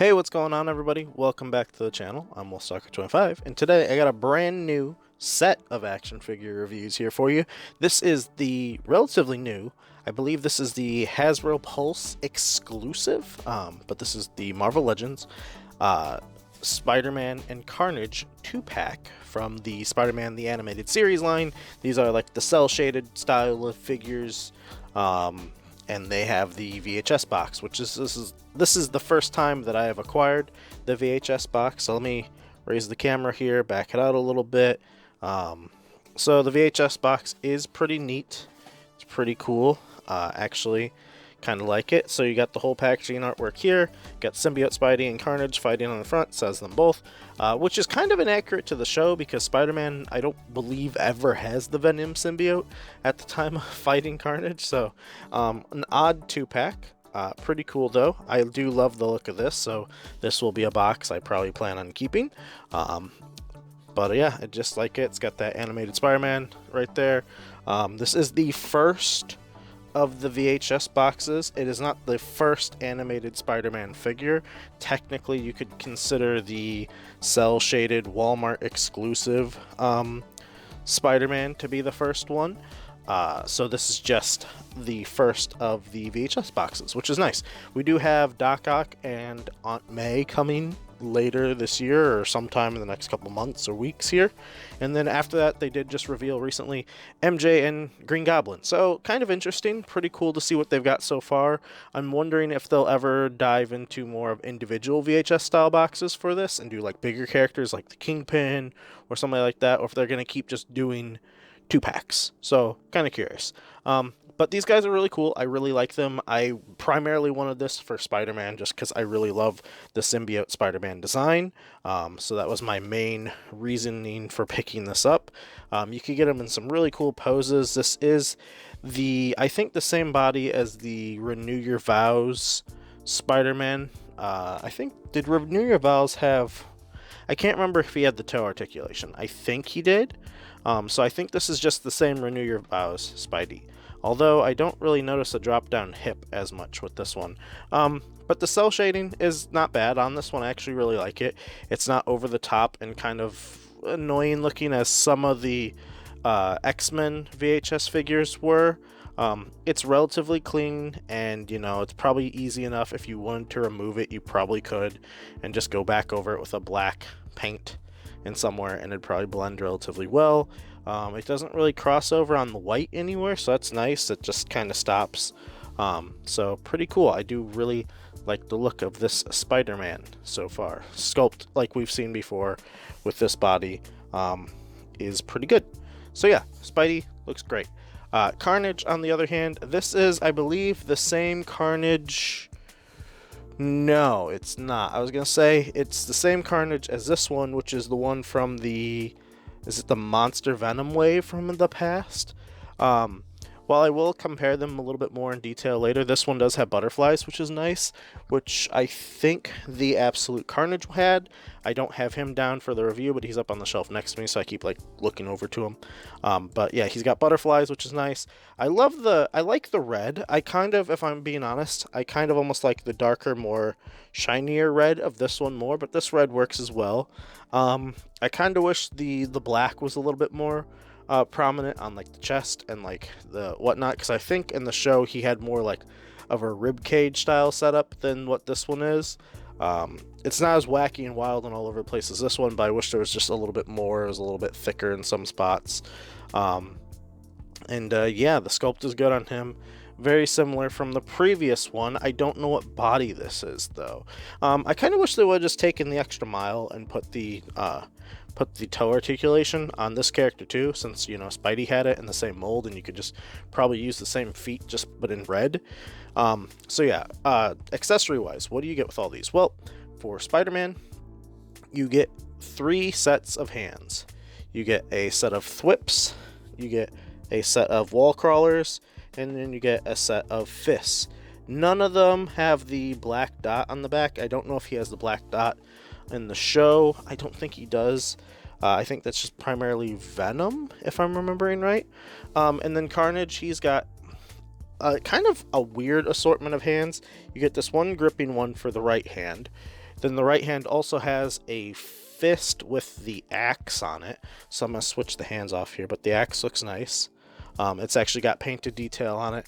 Hey, what's going on, everybody? Welcome back to the channel. I'm WolfStalker25, and today I got a brand new set of action figure reviews here for you. This is the relatively new, I believe this is the Hasbro Pulse exclusive, but this is the Marvel Legends Spider-Man and Carnage 2-pack from the Spider-Man the Animated Series line. These are like the cel-shaded style of figures, and they have the VHS box, which is this is the first time that I have acquired the VHS box. So let me raise the camera here, back it out a little bit. So the VHS box is pretty neat. It's pretty cool, actually. Kind of like it. So you got the whole packaging artwork here. Got Symbiote Spidey and Carnage fighting on the front. Says them both, which is kind of inaccurate to the show because Spider-Man, I don't believe, ever has the Venom symbiote at the time of fighting Carnage. So an odd 2-pack. Pretty cool though. I do love the look of this, so this will be a box I probably plan on keeping. But yeah, I just like it. It's got that animated Spider-Man right there. This is the first of the VHS boxes. It is not the first animated Spider-Man figure. Technically, you could consider the cel-shaded Walmart exclusive Spider-Man to be the first one. So this is just the first of the VHS boxes, which is nice. We do have Doc Ock and Aunt May coming later this year or sometime in the next couple months or weeks here. And then after that, they did just reveal recently MJ and Green Goblin. So kind of interesting, pretty cool to see what they've got so far. I'm wondering if they'll ever dive into more of individual VHS style boxes for this and do like bigger characters like the Kingpin or something like that, or if they're going to keep just doing 2-packs. So kind of curious. But these guys are really cool. I really like them. I primarily wanted this for Spider-Man just because I really love the symbiote Spider-Man design. So that was my main reasoning for picking this up. You could get them in some really cool poses. This is I think the same body as the Renew Your Vows Spider-Man. I think, did Renew Your Vows have... I can't remember if he had the toe articulation. I think he did. So I think this is just the same Renew Your Vows Spidey. Although I don't really notice a drop down hip as much with this one. But the cel shading is not bad on this one. I actually really like it. It's not over the top and kind of annoying looking as some of the X-Men VHS figures were. It's relatively clean, and you know, it's probably easy enough. If you wanted to remove it, you probably could and just go back over it with a black paint in somewhere, and it'd probably blend relatively well. It doesn't really cross over on the white anywhere, so that's nice. It just kind of stops. So pretty cool. I do really like the look of this Spider-Man so far. Sculpt, like we've seen before with this body, is pretty good. So yeah, Spidey looks great. Carnage, on the other hand, this is, I believe, the same Carnage. No, it's not. I was going to say it's the same Carnage as this one, which is the one from the... Is it the Monster Venom wave from the past? While I will compare them a little bit more in detail later, this one does have butterflies, which is nice, which I think the Absolute Carnage had. I don't have him down for the review, but he's up on the shelf next to me, so I keep like looking over to him. But yeah, he's got butterflies, which is nice. I like the red. I kind of, if I'm being honest, I kind of almost like the darker, more shinier red of this one more, but this red works as well. I kind of wish the black was a little bit more prominent on like the chest and like the whatnot, because I think in the show he had more like of a rib cage style setup than what this one is. It's not as wacky and wild and all over the place as this one, but I wish there was just a little bit more. It was a little bit thicker in some spots. Yeah, the sculpt is good on him. Very similar from the previous one. I don't know what body this is though. I kind of wish they would have just taken the extra mile and put the toe articulation on this character too, since, you know, Spidey had it in the same mold and you could just probably use the same feet just but in red. So yeah, accessory wise, what do you get with all these? Well, for Spider-Man, you get 3 sets of hands. You get a set of thwips, you get a set of wall crawlers, and then you get a set of fists. None of them have the black dot on the back. I don't know if he has the black dot in the show. I don't think he does. I think that's just primarily Venom, if I'm remembering right. And then Carnage, he's got kind of a weird assortment of hands. You get this one gripping one for the right hand. Then the right hand also has a fist with the axe on it. So I'm going to switch the hands off here, but the axe looks nice. It's actually got painted detail on it,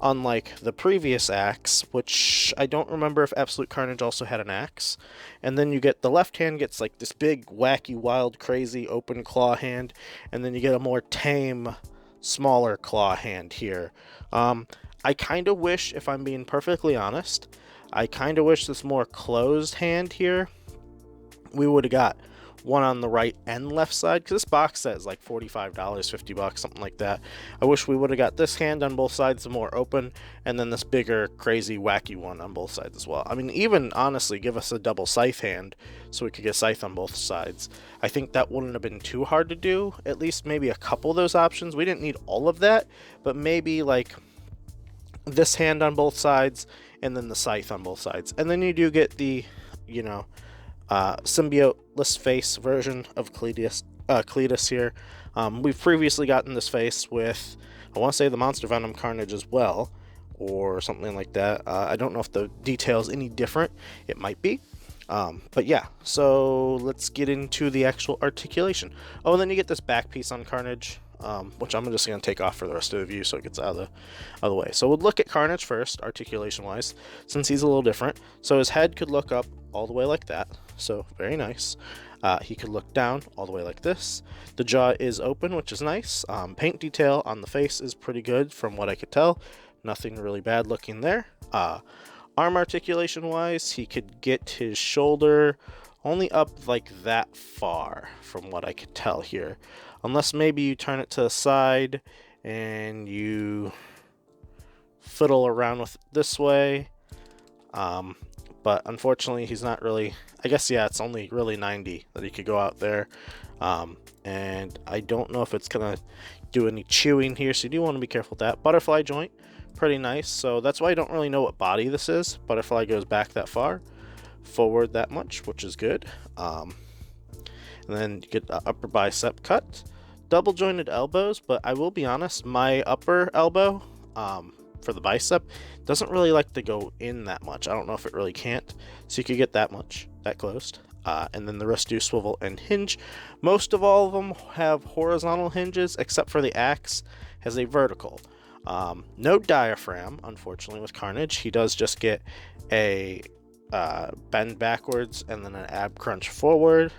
unlike the previous axe, which I don't remember if Absolute Carnage also had an axe. And then you get the left hand gets like this big, wacky, wild, crazy open claw hand, and then you get a more tame, smaller claw hand here. I kind of wish, if I'm being perfectly honest, I kind of wish this more closed hand here, we would have got one on the right and left side, because this box set is like $45, $50, something like that. I wish we would have got this hand on both sides, the more open, and then this bigger, crazy, wacky one on both sides as well. I mean, even honestly, give us a double scythe hand so we could get scythe on both sides. I think that wouldn't have been too hard to do. At least maybe a couple of those options. We didn't need all of that, but maybe like this hand on both sides and then the scythe on both sides. And then you do get the, you know, symbioteless face version of Cletus here. We've previously gotten this face with, I want to say, the Monster Venom Carnage as well, or something like that. I don't know if the detail's any different. It might be. But yeah, so let's get into the actual articulation. Oh, and then you get this back piece on Carnage, which I'm just going to take off for the rest of the view so it gets out of the way. So we'll look at Carnage first, articulation wise, since he's a little different. So his head could look up all the way like that, so very nice. He could look down all the way like this. The jaw is open, which is nice. Paint detail on the face is pretty good from what I could tell. Nothing really bad looking there. Arm articulation wise, he could get his shoulder only up like that far from what I could tell here. Unless maybe you turn it to the side and you fiddle around with it this way. But unfortunately, he's not really, I guess, yeah, it's only really 90 that he could go out there. And I don't know if it's going to do any chewing here, so you do want to be careful with that. Butterfly joint, pretty nice. So that's why I don't really know what body this is. Butterfly goes back that far, forward that much, which is good. And then you get the upper bicep cut, double jointed elbows, but I will be honest, my upper elbow for the bicep doesn't really like to go in that much. I don't know if it really can't, so you could get that much, that closed. And then the rest do swivel and hinge. Most of all of them have horizontal hinges, except for the axe has a vertical. No diaphragm, unfortunately, with Carnage. He does just get a bend backwards and then an ab crunch forward.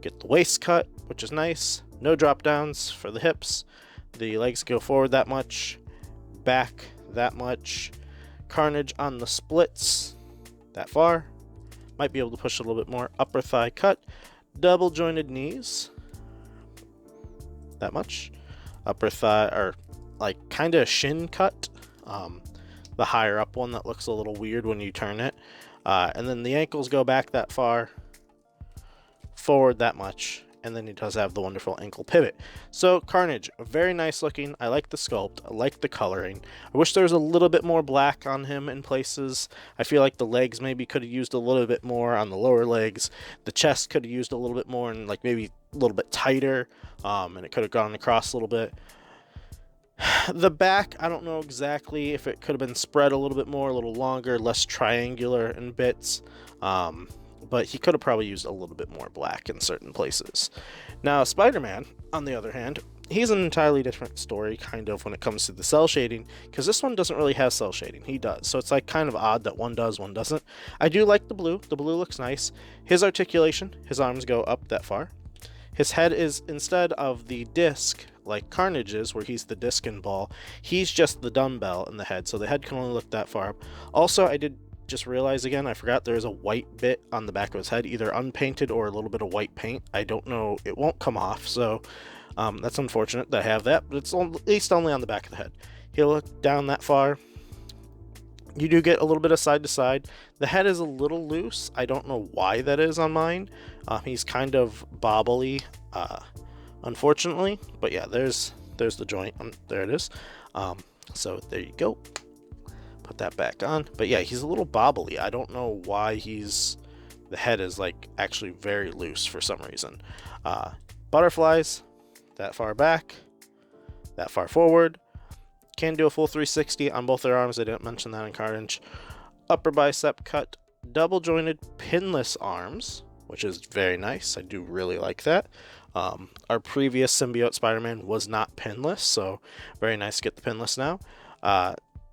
Get the waist cut, which is nice. No drop downs for the hips. The legs go forward that much, back that much. Carnage on the splits that far. Might be able to push a little bit more. Upper thigh cut, double jointed knees that much. Upper thigh, or like kind of shin cut, the higher up one that looks a little weird when you turn it. And then the ankles go back that far, forward that much, and then he does have the wonderful ankle pivot. So Carnage, very nice looking. I like the sculpt, I like the coloring. I wish there was a little bit more black on him in places. I feel like the legs maybe could have used a little bit more on the lower legs. The chest could have used a little bit more and like maybe a little bit tighter, and it could have gone across a little bit. The back, I don't know exactly if it could have been spread a little bit more, a little longer, less triangular in bits. But he could have probably used a little bit more black in certain places. Now, Spider-Man, on the other hand, he's an entirely different story, kind of, when it comes to the cell shading, because this one doesn't really have cell shading. He does, so it's like kind of odd that one does, one doesn't. I do like the blue. The blue looks nice. His articulation, his arms go up that far. His head is, instead of the disc, like Carnage is, where he's the disc and ball, he's just the dumbbell in the head, so the head can only look that far up. Also, I did just realize again, I forgot there is a white bit on the back of his head, either unpainted or a little bit of white paint. I don't know, it won't come off, so that's unfortunate that I have that, but it's at least only on the back of the head. He'll look down that far. You do get a little bit of side to side. The head is a little loose. I don't know why that is on mine. He's kind of bobbly, unfortunately, but yeah, there's the joint. There it is. So there you go. Put that back on. But yeah, he's a little bobbly. I don't know why the head is like actually very loose for some reason. Butterflies, that far back, that far forward. Can do a full 360 on both their arms. I didn't mention that in Carnage. Upper bicep cut, double jointed pinless arms, which is very nice. I do really like that. Our previous symbiote Spider-Man was not pinless, so very nice to get the pinless now.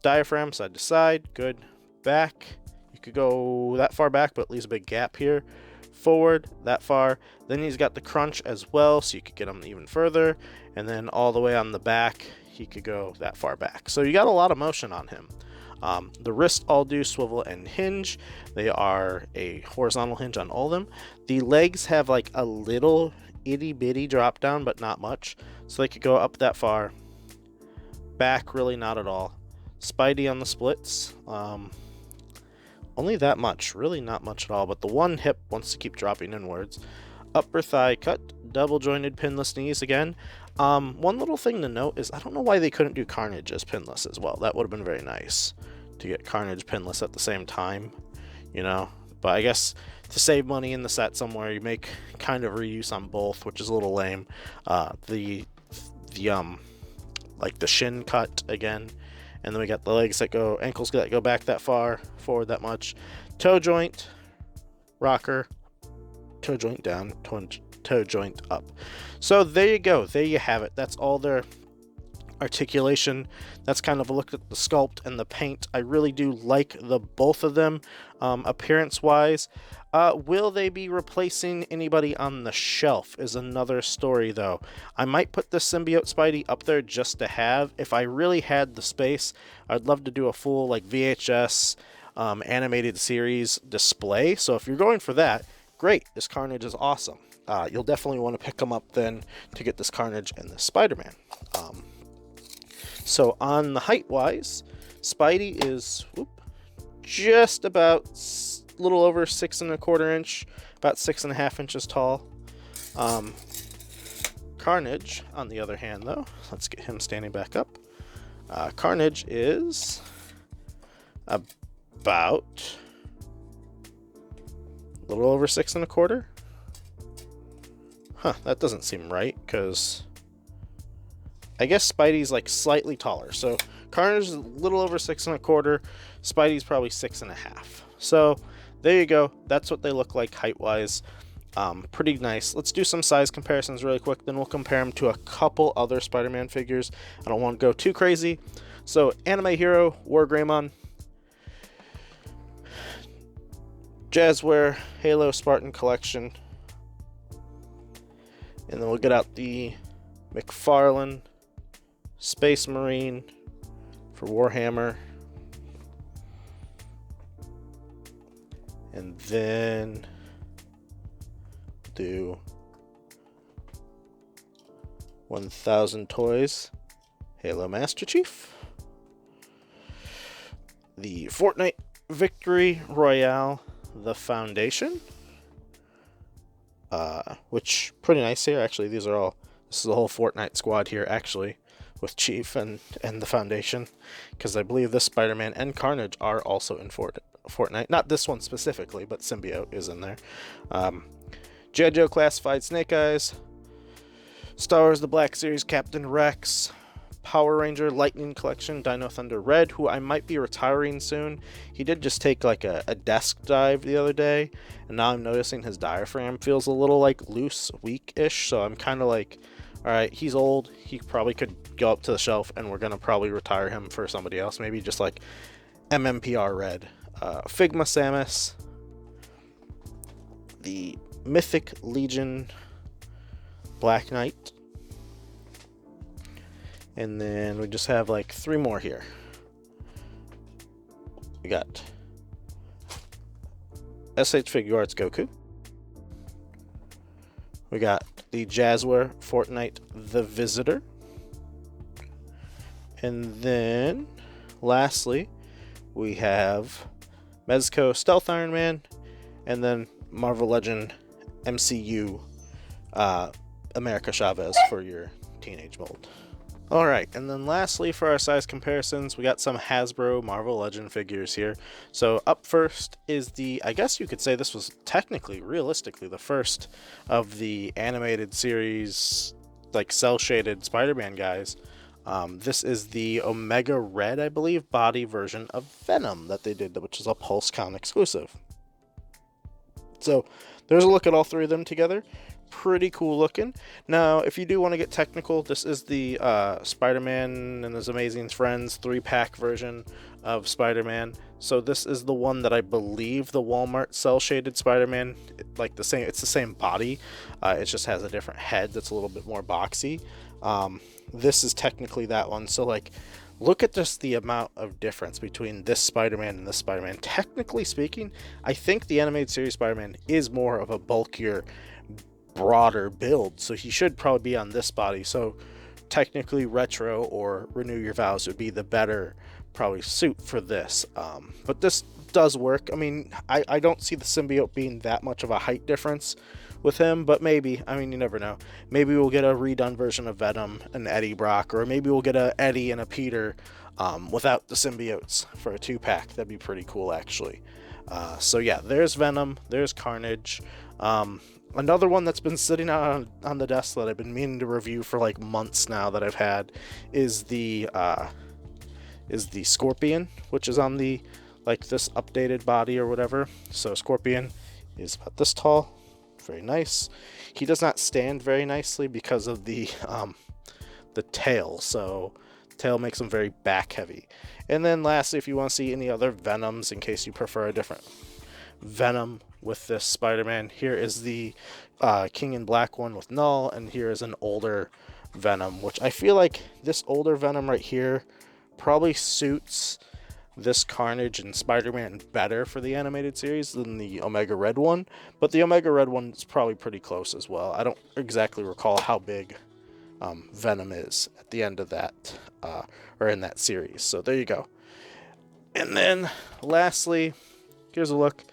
Diaphragm side to side, good. Back, you could go that far back, but leaves a big gap here. Forward, that far. Then he's got the crunch as well, so you could get him even further. And then all the way on the back, he could go that far back. So you got a lot of motion on him. The wrists all do swivel and hinge. They are a horizontal hinge on all of them. The legs have like a little itty bitty drop down, but not much, so they could go up that far. Back, really not at all. Spidey on the splits, only that much, really not much at all, but the one hip wants to keep dropping inwards. Upper thigh cut, double jointed pinless knees again. One little thing to note is I don't know why they couldn't do Carnage as pinless as well. That would have been very nice to get Carnage pinless at the same time, you know, but I guess to save money in the set somewhere, you make kind of reuse on both, which is a little lame. The like the shin cut again, and then we got the legs that go, ankles that go back that far, forward that much. Toe joint, rocker, toe joint down, toe joint up. So there you go, there you have it. That's all their articulation. That's kind of a look at the sculpt and the paint. I really do like the both of them appearance wise. Will they be replacing anybody on the shelf is another story though. I might put the symbiote Spidey up there just to have. If I really had the space, I'd love to do a full like VHS animated series display. So if you're going for that, great, this Carnage is awesome. You'll definitely want to pick them up then to get this Carnage and this Spider-Man. So on the height wise, Spidey is just about a little over 6 1/4 inch, about 6.5 inches tall. Carnage, on the other hand, though, let's get him standing back up. Carnage is about a little over 6 1/4. Huh, that doesn't seem right, because I guess Spidey's like slightly taller. So Carnage is a little over 6 1/4. Spidey's probably 6.5. So there you go. That's what they look like height wise. Pretty nice. Let's do some size comparisons really quick. Then we'll compare them to a couple other Spider-Man figures. I don't want to go too crazy. So Anime Hero, War Greymon, Jazzware, Halo Spartan Collection. And then we'll get out the McFarlane Space Marine for Warhammer. And then do 1000 Toys Halo Master Chief. The Fortnite Victory Royale, The Foundation. Which pretty nice here. Actually, this is the whole Fortnite squad here, actually, with Chief and the Foundation, because I believe this Spider-Man and Carnage are also in Fortnite. Not this one specifically, but Symbiote is in there. G.I. Joe Classified Snake Eyes, Star Wars The Black Series Captain Rex, Power Ranger Lightning Collection Dino Thunder Red, who I might be retiring soon. He did just take like a desk dive the other day, and now I'm noticing his diaphragm feels a little like loose, weak-ish, so I'm kind of like, alright, he's old, he probably could go up to the shelf, and we're going to probably retire him for somebody else, maybe just like MMPR Red. Figma Samus, the Mythic Legion Black Knight, and then we just have like 3 more here. We got SH Figuarts Goku. We got the Jazzware Fortnite The Visitor. And then lastly, we have Mezco Stealth Iron Man, and then Marvel Legend MCU America Chavez for your teenage mold. Alright, and then lastly for our size comparisons, we got some Hasbro Marvel Legend figures here. So up first is the, I guess you could say this was technically, realistically, the first of the animated series, like cel-shaded Spider-Man guys. This is the Omega Red, I believe, body version of Venom that they did, which is a PulseCon exclusive. So there's a look at all three of them together. Pretty cool looking. Now, if you do want to get technical, this is the Spider-Man and His Amazing Friends 3-pack version of Spider-Man. So this is the one that I believe the Walmart cel-shaded Spider-Man, like the same, it's the same body. It just has a different head that's a little bit more boxy. This is technically that one. So like, look at just the amount of difference between this Spider-Man and this Spider-Man. Technically speaking, I think the animated series Spider-Man is more of a bulkier, broader build, so he should probably be on this body. So technically Retro or Renew Your Vows would be the better probably suit for this, but this does work. I mean, I don't see the symbiote being that much of a height difference with him, but maybe, I mean, you never know. Maybe we'll get a redone version of Venom and Eddie Brock, or maybe we'll get a Eddie and a Peter without the symbiotes for a 2-pack. That'd be pretty cool, actually. So yeah, there's Venom, there's Carnage. Another one that's been sitting out on the desk that I've been meaning to review for like months now that I've had is the Scorpion, which is on the, like, this updated body or whatever. So Scorpion is about this tall, very nice. He does not stand very nicely because of the tail. So tail makes him very back heavy. And then lastly, if you want to see any other Venoms, in case you prefer a different Venom with this Spider-Man, here is the King in Black one with Null, and here is an older Venom, which I feel like this older Venom right here probably suits this Carnage and Spider-Man better for the animated series than the Omega Red one, but the Omega Red one is probably pretty close as well. I don't exactly recall how big Venom is at the end of that, or in that series. So there you go. And then lastly, here's a look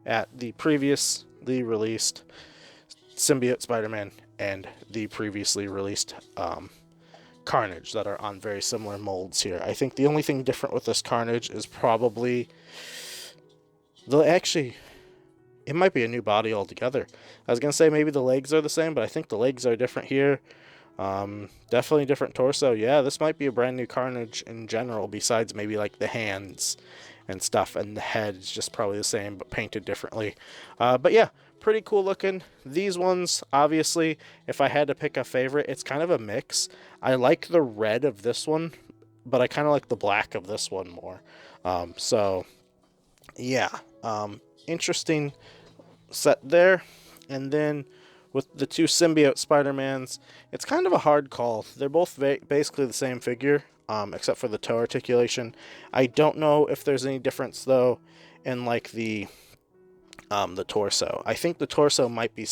at the previously released Symbiote Spider-Man and the previously released Carnage that are on very similar molds here. I think the only thing different with this Carnage is probably it might be a new body altogether. I was gonna say maybe the legs are the same, but I think the legs are different here. Definitely different torso. Yeah, this might be a brand new Carnage in general, besides maybe like the hands and stuff, and the head is just probably the same but painted differently. But yeah, pretty cool looking. These ones, obviously, if I had to pick a favorite, it's kind of a mix. I like the red of this one, but I kind of like the black of this one more. So yeah, interesting set there. And then with the two symbiote Spider-Mans, it's kind of a hard call. They're both basically the same figure, except for the toe articulation. I don't know if there's any difference though in like the torso. I think the torso might be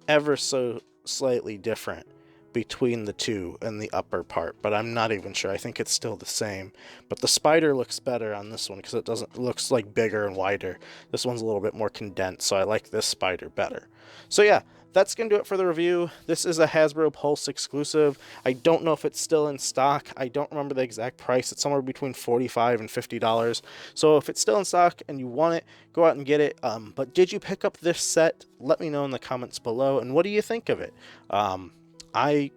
ever so slightly different between the two in the upper part, but I'm not even sure. I think it's still the same, but the spider looks better on this one because it looks like bigger and wider. This one's a little bit more condensed, so I like this spider better. So yeah, that's gonna do it for the review. This is a Hasbro Pulse exclusive. I don't know if it's still in stock. I don't remember the exact price. It's somewhere between $45 and $50. So if it's still in stock and you want it, go out and get it. But did you pick up this set? Let me know in the comments below. And what do you think of it? I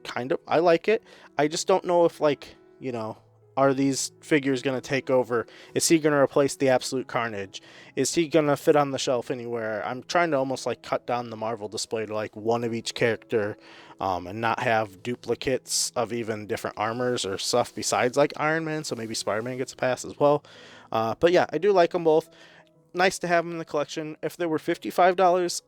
like it. I just don't know if, like, you know, are these figures going to take over? Is he going to replace the Absolute Carnage? Is he going to fit on the shelf anywhere? I'm trying to almost like cut down the Marvel display to like one of each character, and not have duplicates of even different armors or stuff besides like Iron Man. So maybe Spider-Man gets a pass as well. But yeah, I do like them both. Nice to have them in the collection. If they were $55,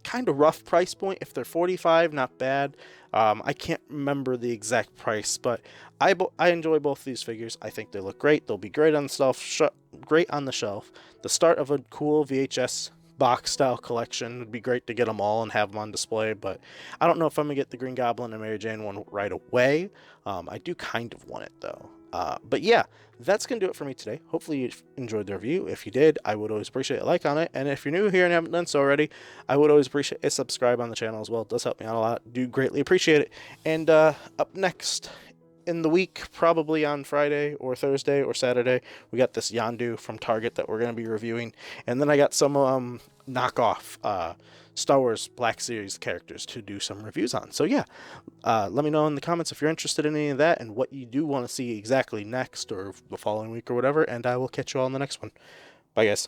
kind of rough price point. If they're $45, not bad. I can't remember the exact price, but I enjoy both these figures. I think they look great. They'll be great on the shelf. Great on the shelf. The start of a cool VHS box style collection would be great to get them all and have them on display. But I don't know if I'm gonna get the Green Goblin and Mary Jane one right away. I do kind of want it though. But yeah, that's going to do it for me today. Hopefully you enjoyed the review. If you did, I would always appreciate a like on it. And if you're new here and haven't done so already, I would always appreciate a subscribe on the channel as well. It does help me out a lot. Do greatly appreciate it. And up next in the week, probably on Friday or Thursday or Saturday, we got this Yondu from Target that we're going to be reviewing. And then I got some knockoff Star Wars Black Series characters to do some reviews on. So yeah, let me know in the comments if you're interested in any of that and what you do want to see exactly next or the following week or whatever, and I will catch you all in the next one. Bye guys.